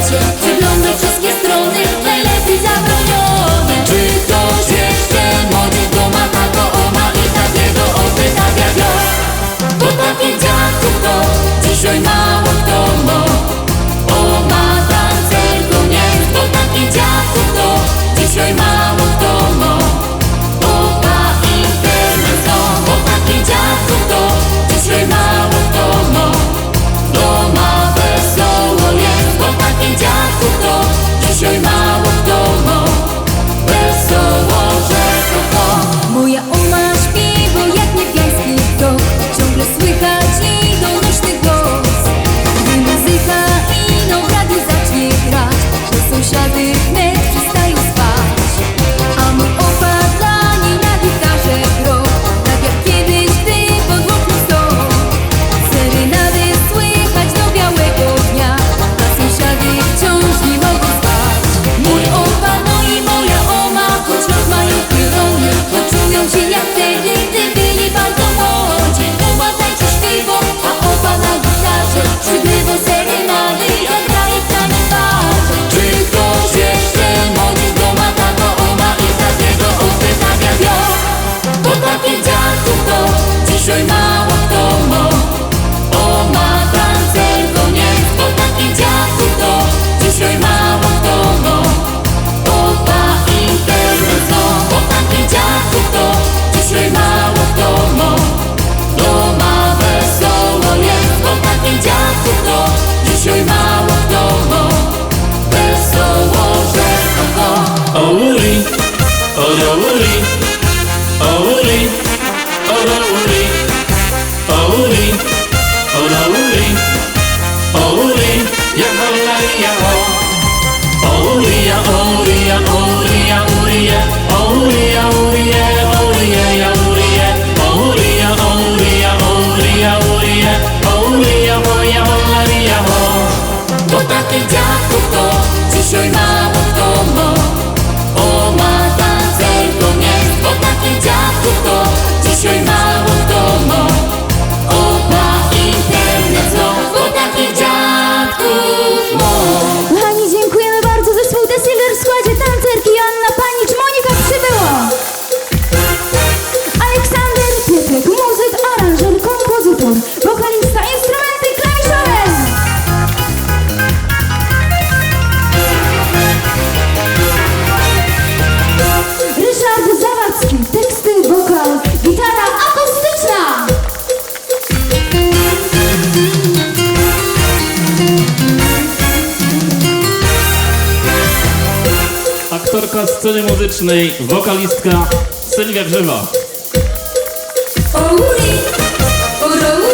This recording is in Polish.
świecie, przeglądaj wszystkie strony, najlepiej zabronione. Czy ktoś jeszcze modzi go ma tato, oma i takiego odwytawia wios? Bo takich dziadków to dzisiaj mało kto ma. Oma tancerką jest, bo takich dziadków to dzisiaj mało kto ma. Opa internet no, bo takich dziadków to dzisiaj mało kto ma. Doma wesoło jest, bo takich dziadków to dzisiaj mało kto ma. Wesoło, że to. Moja oma śpi, bo jak niebiański krok ciągle słychać jej donośny głos. Gdy muzyka ino w radiu zacznie grać, że sąsiady wnet przestają spać. A mój opa dla niej na gitarze gro, tak jak kiedyś, gdy pod oknem stał. Serenady słychać do białego dnia, a sąsiady wciąż nie mogą spać. Mój opa, no i moja oma, choć rok mają pylony, to czują się jak wtedy, gdy byli bardzo młodzi. Oma tańczy śpiwo, a opa na gitarze przygrywa serenady, jak graje w tanie barze. Czy ktoś jeszcze modzi go ma tato, oma i takiego odwytawia wios? Bo takich dziadków to dzisiaj mało kto ma. Oma tancerką jest, bo takich dziadków to dzisiaj mało kto ma. Opa internet no, bo takich dziadków to dzisiaj mało kto ma. Doma wesoło jest, bo takich dziadków to dzisiaj mało kto ma. Wesoło, że to. O Uri, o do Uri, o Uri, o do Uri, o Uri, o do Uri, o Uri, ja hola ja ho. O Uri ja Uri ja Uri ja Uri ja, o Uri ja Uri ja Uri ja ja Uri ja, o Uri ja Uri ja Uri ja Uri ja, o Uri ja ho ja hola ja ho. Bo takich dziadków to dzisiaj mało kto ma. Oma tancerką jest, bo takich dziadków to dzisiaj mało kto ma. Opa internet no, bo takich dziadków ma. Kochani, dziękujemy bardzo. Zespół The Silver w składzie tancerki Joanna Panicz, Monika Przybyło, Aleksander Pietrek, muzyk, aranżer, kompozytor, wokalista, instrumenty klawiszowe. Ryszard Zawadzki, teksty, wokal, gitara akustyczna. Aktorka sceny muzycznej, wokalistka Sylwia Grzywa. O Uri, o do